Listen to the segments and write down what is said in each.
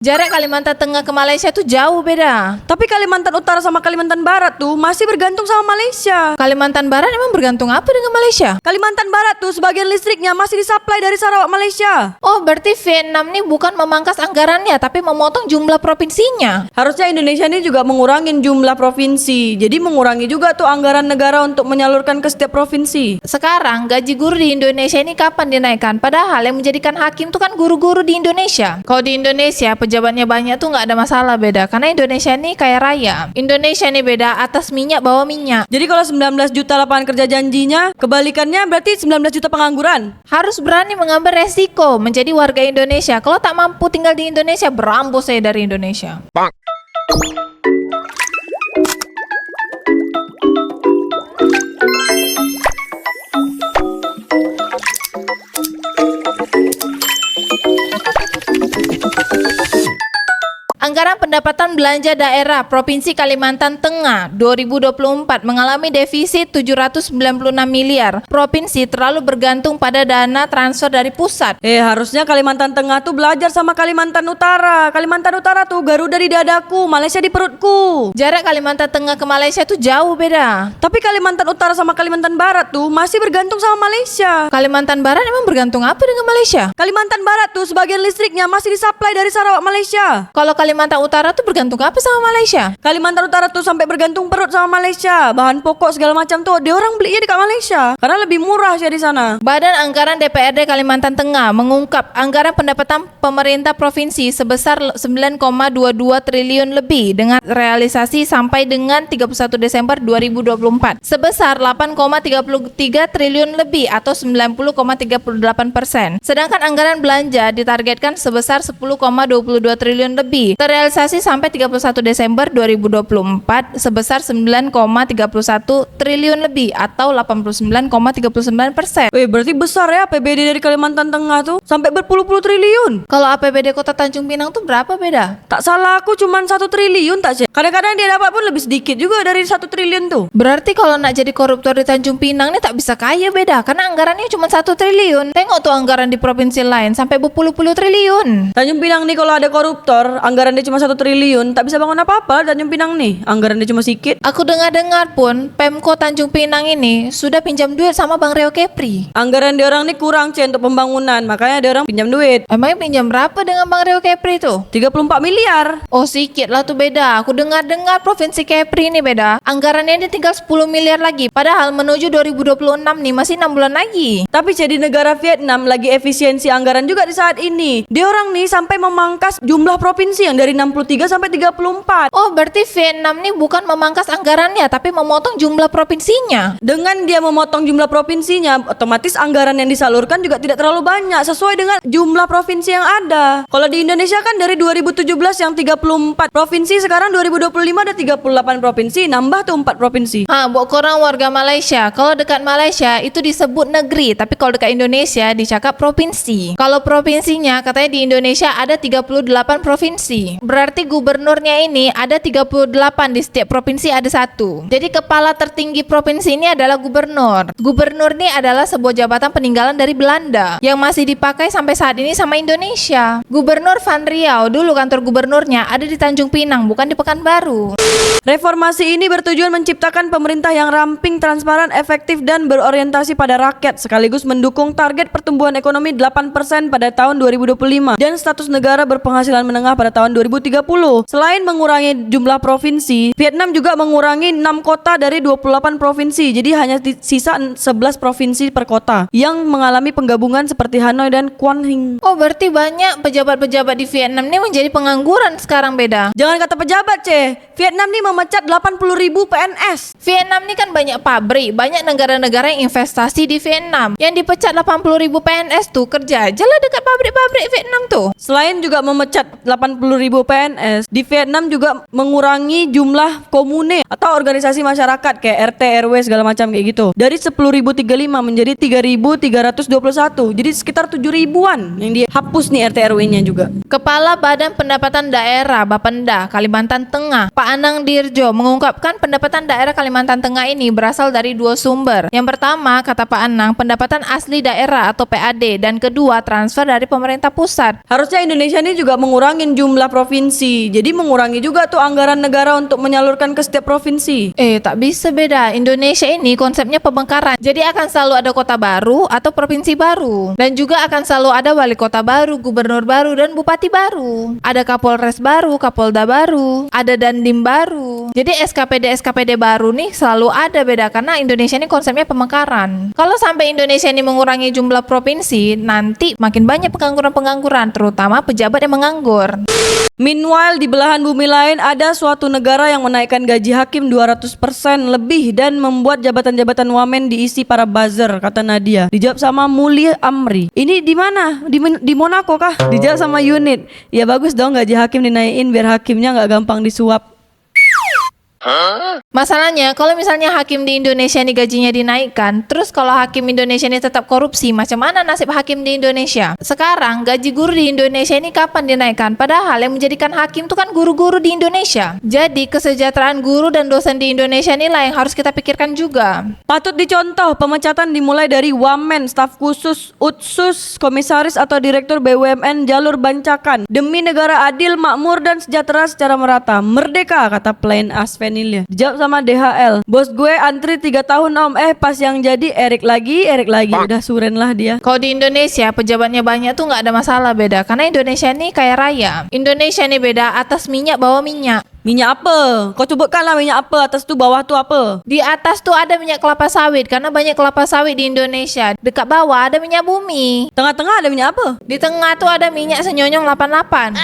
Jarak Kalimantan Tengah ke Malaysia tuh jauh beda. Tapi Kalimantan Utara sama Kalimantan Barat tuh masih bergantung sama Malaysia. Kalimantan Barat emang bergantung apa dengan Malaysia? Kalimantan Barat tuh sebagian listriknya masih disuplai dari Sarawak, Malaysia. Oh, berarti Vietnam nih bukan memangkas anggarannya, tapi memotong jumlah provinsinya. Harusnya Indonesia ini juga mengurangi jumlah provinsi. Jadi mengurangi juga tuh anggaran negara untuk menyalurkan ke setiap provinsi. Sekarang gaji guru di Indonesia ini kapan dinaikkan? Padahal yang menjadikan hakim tuh kan guru-guru di Indonesia. Kalau di Indonesia pejabatnya banyak tuh nggak ada masalah beda. Karena Indonesia ini kaya raya. Indonesia ini beda, atas minyak bawah minyak. Jadi kalau 19 juta lapangan kerja janjinya, kebalikannya berarti 19 juta pengangguran. Harus berani mengambil resiko menjadi warga Indonesia. Kalau tak mampu tinggal di Indonesia, berambus saya dari Indonesia. Anggaran pendapatan belanja daerah Provinsi Kalimantan Tengah 2024 mengalami defisit 796 miliar. Provinsi terlalu bergantung pada dana transfer dari pusat. Harusnya Kalimantan Tengah tuh belajar sama Kalimantan Utara. Kalimantan Utara tuh Garuda di dadaku, Malaysia di perutku. Jarak Kalimantan Tengah ke Malaysia tuh jauh beda. Tapi Kalimantan Utara sama Kalimantan Barat tuh masih bergantung sama Malaysia. Kalimantan Barat emang bergantung apa dengan Malaysia? Kalimantan Barat tuh sebagian listriknya masih disuplai dari Sarawak, Malaysia. Kalau Kalimantan Utara tuh bergantung apa sama Malaysia? Kalimantan Utara tuh sampai bergantung perut sama Malaysia. Bahan pokok segala macam tuh dia orang belinya dekat Malaysia karena lebih murah sih di sana. Badan Anggaran DPRD Kalimantan Tengah mengungkap anggaran pendapatan pemerintah provinsi sebesar 9,22 triliun lebih dengan realisasi sampai dengan 31 Desember 2024 sebesar 8,33 triliun lebih atau 90,38%. Sedangkan anggaran belanja ditargetkan sebesar 10,22 triliun lebih. Terrealisasi sampai 31 Desember 2024 sebesar 9,31 triliun lebih atau 89,39%. Berarti besar ya APBD dari Kalimantan Tengah tuh sampai berpuluh-puluh triliun. Kalau APBD Kota Tanjung Pinang tuh berapa beda? Tak salah aku cuman 1 triliun tak sih. Kadang-kadang dia dapat pun lebih sedikit juga dari 1 triliun tuh. Berarti kalau nak jadi koruptor di Tanjung Pinang nih tak bisa kaya beda karena anggarannya cuma 1 triliun. Tengok tuh anggaran di provinsi lain sampai berpuluh-puluh triliun. Tanjung Pinang nih kalau ada koruptor, anggaran dia cuma 1 triliun, tak bisa bangun apa-apa Tanjung Pinang nih. Anggaran dia cuma sedikit. Aku dengar-dengar pun Pemko Tanjung Pinang ini sudah pinjam duit sama Bang Rio Kepri. Anggaran dia orang nih kurang untuk pembangunan, makanya dia orang pinjam duit. Emangnya pinjam berapa dengan Bang Rio Kepri tuh? 34 miliar. Oh sedikit lah tuh beda. Aku dengar-dengar Provinsi Kepri ini beda. Anggarannya ini tinggal 10 miliar lagi. Padahal menuju 2026 nih masih 6 bulan lagi. Tapi jadi negara Vietnam lagi efisiensi anggaran juga di saat ini. Dia orang nih sampai memangkas jumlah provinsi yang dari 63 sampai 34. Oh berarti Vietnam nih bukan memangkas anggarannya tapi memotong jumlah provinsinya. Dengan dia memotong jumlah provinsinya, otomatis anggaran yang disalurkan juga tidak terlalu banyak sesuai dengan jumlah provinsi yang ada. Kalau di Indonesia kan dari 2017 yang 34 provinsi, sekarang 2025 ada 38 provinsi, nambah tuh 4 provinsi. Buat korang warga Malaysia, kalau dekat Malaysia itu disebut negeri, tapi kalau dekat Indonesia dicakap provinsi. Kalau provinsinya katanya di Indonesia ada 38 provinsi. Berarti gubernurnya ini ada 38, di setiap provinsi ada 1. Jadi kepala tertinggi provinsi ini adalah gubernur. Gubernur ini adalah sebuah jabatan peninggalan dari Belanda yang masih dipakai sampai saat ini sama Indonesia. Gubernur Van Riau dulu kantor gubernurnya ada di Tanjung Pinang, bukan di Pekanbaru. Reformasi ini bertujuan menciptakan pemerintah yang ramping, transparan, efektif, dan berorientasi pada rakyat, sekaligus mendukung target pertumbuhan ekonomi 8% pada tahun 2025 dan status negara berpenghasilan menengah pada tahun 2030. Selain mengurangi jumlah provinsi, Vietnam juga mengurangi 6 kota dari 28 provinsi, jadi hanya sisa 11 provinsi per kota yang mengalami penggabungan seperti Hanoi dan Quang Ninh. Oh berarti banyak pejabat-pejabat di Vietnam ini menjadi pengangguran sekarang beda. Jangan kata pejabat, Vietnam nih memecat 80.000 PNS. Vietnam ini kan banyak pabrik, banyak negara-negara yang investasi di Vietnam. Yang dipecat 80.000 PNS tuh kerja aja lah dekat pabrik-pabrik Vietnam tuh. Selain juga memecat 80.000 ribu PNS, di Vietnam juga mengurangi jumlah komune atau organisasi masyarakat kayak RT, RW segala macam kayak gitu. Dari 10.035 menjadi 3.321. Jadi sekitar 7.000-an yang dihapus nih RT RW-nya juga. Kepala Badan Pendapatan Daerah Bapenda Kalimantan Tengah, Pak Anang Dirjo mengungkapkan pendapatan daerah Kalimantan Tengah ini berasal dari dua sumber. Yang pertama, kata Pak Anang, pendapatan asli daerah atau PAD, dan kedua, transfer dari pemerintah pusat. Harusnya Indonesia ini juga mengurangi jumlah provinsi. Jadi mengurangi juga tuh anggaran negara untuk menyalurkan ke setiap provinsi. Tak bisa beda. Indonesia ini konsepnya pemekaran. Jadi akan selalu ada kota baru atau provinsi baru. Dan juga akan selalu ada wali kota baru, gubernur baru, dan bupati baru. Ada Kapolres baru, Kapolda baru, ada Dandim baru. Jadi SKPD baru nih selalu ada beda karena Indonesia ini konsepnya pemekaran. Kalau sampai Indonesia ini mengurangi jumlah provinsi, nanti makin banyak pengangguran-pengangguran, terutama pejabat yang menganggur. Meanwhile, di belahan bumi lain ada suatu negara yang menaikkan gaji hakim 200% lebih dan membuat jabatan-jabatan wamen diisi para buzzer, kata Nadia. Dijawab sama Muli Amri. Ini di mana? Di Monaco kah? Dijawab sama Unit. Ya bagus dong gaji hakim dinaikin biar hakimnya nggak gampang disuap. Masalahnya kalau misalnya hakim di Indonesia ini gajinya dinaikkan, terus kalau hakim Indonesia ini tetap korupsi, macam mana nasib hakim di Indonesia? Sekarang gaji guru di Indonesia ini kapan dinaikkan? Padahal yang menjadikan hakim itu kan guru-guru di Indonesia. Jadi kesejahteraan guru dan dosen di Indonesia inilah yang harus kita pikirkan juga. Patut dicontoh, pemecatan dimulai dari wamen, staf khusus, utsus, komisaris atau direktur BUMN jalur bancakan. Demi negara adil, makmur dan sejahtera secara merata. Merdeka, kata Plain Asvenilia. Dijawab sama DHL. Bos gue antri 3 tahun om. Pas yang jadi Erik lagi. Udah suren lah dia. Kalau di Indonesia pejabatnya banyak tuh nggak ada masalah beda. Karena Indonesia ini kaya raya. Indonesia ini beda, atas minyak bawah minyak. Minyak apa? Kau sebutkan lah minyak apa. Atas tu bawah tu apa? Di atas tuh ada minyak kelapa sawit karena banyak kelapa sawit di Indonesia. Dekat bawah ada minyak bumi. Tengah-tengah ada minyak apa? Di tengah tuh ada minyak senyonyong 88.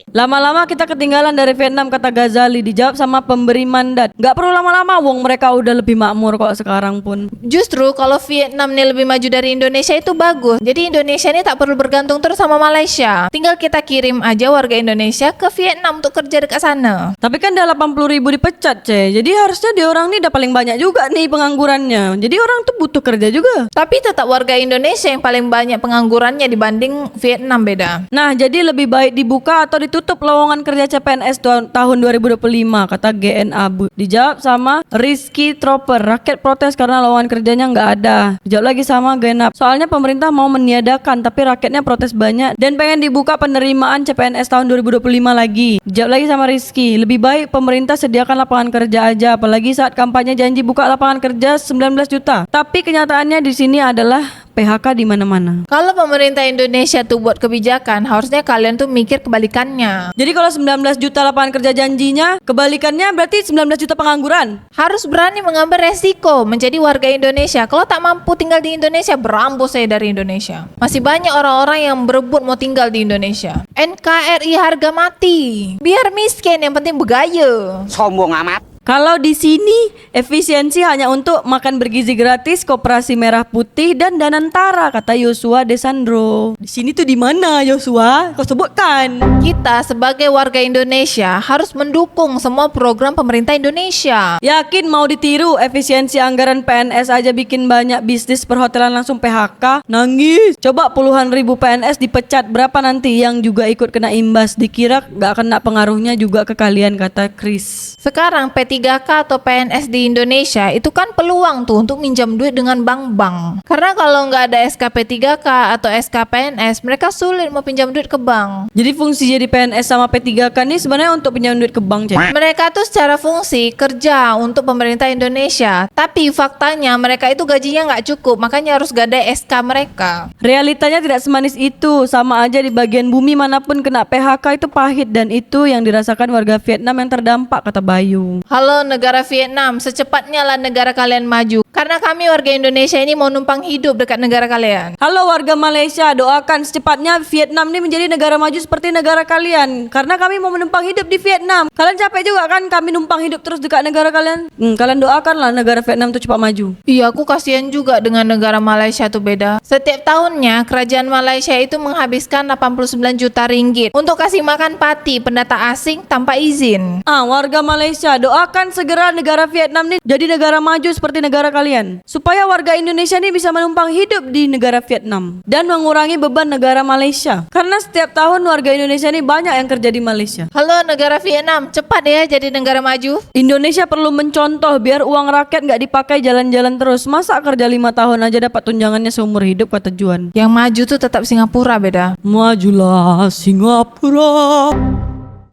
Lama-lama kita ketinggalan dari Vietnam, kata Ghazali. Dijawab sama pemberi mandat. Gak perlu lama-lama, wong mereka udah lebih makmur kok sekarang pun. Justru kalau Vietnam nih lebih maju dari Indonesia itu bagus. Jadi Indonesia ini tak perlu bergantung terus sama Malaysia. Tinggal kita kirim aja warga Indonesia ke Vietnam untuk kerja dekat sana. Tapi kan dah 80.000 dipecat, Jadi harusnya dia orang nih udah paling banyak juga nih penganggurannya. Jadi orang tuh butuh kerja juga. Tapi tetap warga Indonesia yang paling banyak penganggurannya dibanding Vietnam beda. Nah, jadi lebih baik dibuka atau ditutup lowongan kerja CPNS tahun 2025, kata GN Abu. Dijawab sama Rizky Troper. Rakyat protes karena lowongan kerjanya nggak ada. Dijawab lagi sama Genap. Soalnya pemerintah mau meniadakan, tapi rakyatnya protes banyak dan pengen dibuka penerimaan CPNS tahun 2025 lagi. Dijawab lagi sama Rizky. Lebih baik pemerintah sediakan lapangan kerja aja, apalagi saat kampanye janji buka lapangan kerja 19 juta. Tapi kenyataannya di sini adalah PHK di mana-mana. Kalau pemerintah Indonesia tuh buat kebijakan, harusnya kalian tuh mikir kebalikannya. Jadi kalau 19 juta lapangan kerja janjinya, kebalikannya berarti 19 juta pengangguran. Harus berani mengambil resiko menjadi warga Indonesia. Kalau tak mampu tinggal di Indonesia, berambus saya dari Indonesia. Masih banyak orang-orang yang berebut mau tinggal di Indonesia. NKRI harga mati. Biar miskin, yang penting bergaya. Sombong amat. Kalau di sini efisiensi hanya untuk makan bergizi gratis, Koperasi Merah Putih dan Danantara, kata Yosua Desandro. Di sini tuh di mana Yosua? Kau sebutkan. Kita sebagai warga Indonesia harus mendukung semua program pemerintah Indonesia. Yakin mau ditiru efisiensi anggaran PNS aja bikin banyak bisnis perhotelan langsung PHK? Nangis. Coba puluhan ribu PNS dipecat, berapa nanti yang juga ikut kena imbas? Dikira gak kena pengaruhnya juga ke kalian, kata Chris. Sekarang P3K atau PNS di Indonesia itu kan peluang tuh untuk minjam duit dengan bank-bank. Karena kalau nggak ada SKP 3K atau SK PNS, mereka sulit mau pinjam duit ke bank. Jadi fungsi jadi PNS sama P3K nih sebenarnya untuk pinjam duit ke bank, Cek. Mereka tuh secara fungsi kerja untuk pemerintah Indonesia. Tapi faktanya mereka itu gajinya nggak cukup, makanya harus gadai SK mereka. Realitanya tidak semanis itu. Sama aja di bagian bumi manapun kena PHK itu pahit, dan itu yang dirasakan warga Vietnam yang terdampak, kata Bayu. Halo negara Vietnam, secepatnya lah negara kalian maju. Karena kami warga Indonesia ini mau numpang hidup dekat negara kalian. Halo warga Malaysia, doakan secepatnya Vietnam ini menjadi negara maju seperti negara kalian. Karena kami mau menumpang hidup di Vietnam. Kalian capek juga kan kami numpang hidup terus dekat negara kalian? Kalian doakanlah negara Vietnam itu cepat maju. Iya, aku kasihan juga dengan negara Malaysia tuh beda. Setiap tahunnya kerajaan Malaysia itu menghabiskan 89 juta ringgit untuk kasih makan pati pendata asing tanpa izin. Warga Malaysia, doakan segera negara Vietnam ini jadi negara maju seperti negara kalian. Supaya warga Indonesia ini bisa menumpang hidup di negara Vietnam dan mengurangi beban negara Malaysia. Karena setiap tahun warga Indonesia ini banyak yang kerja di Malaysia. Halo negara Vietnam, cepat ya jadi negara maju. Indonesia perlu mencontoh biar uang rakyat nggak dipakai jalan-jalan terus. Masa kerja 5 tahun aja dapat tunjangannya seumur hidup, kata Juan. Yang maju tuh tetap Singapura beda. Majulah Singapura.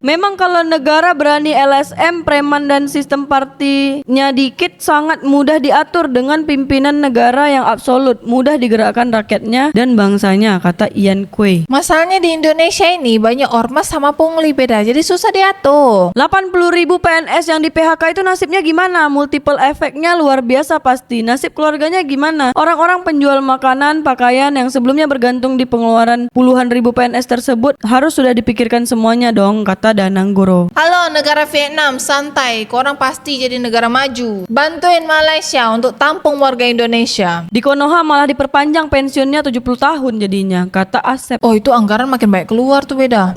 Memang kalau negara berani LSM, preman dan sistem partinya dikit, sangat mudah diatur dengan pimpinan negara yang absolut, mudah digerakkan rakyatnya dan bangsanya, kata Ian Kueh. Masalahnya di Indonesia ini banyak ormas sama pungli beda, jadi susah diatur. 80.000 PNS yang di PHK itu nasibnya gimana? Multiple efeknya luar biasa pasti. Nasib keluarganya gimana? Orang-orang penjual makanan, pakaian yang sebelumnya bergantung di pengeluaran puluhan ribu PNS tersebut harus sudah dipikirkan semuanya dong, kata Danang Goro. Halo negara Vietnam, santai, korang pasti jadi negara maju. Bantuin Malaysia untuk tampung warga Indonesia. Di Konoha malah diperpanjang pensiunnya 70 tahun jadinya, kata Asep. Oh itu anggaran makin baik keluar tuh beda.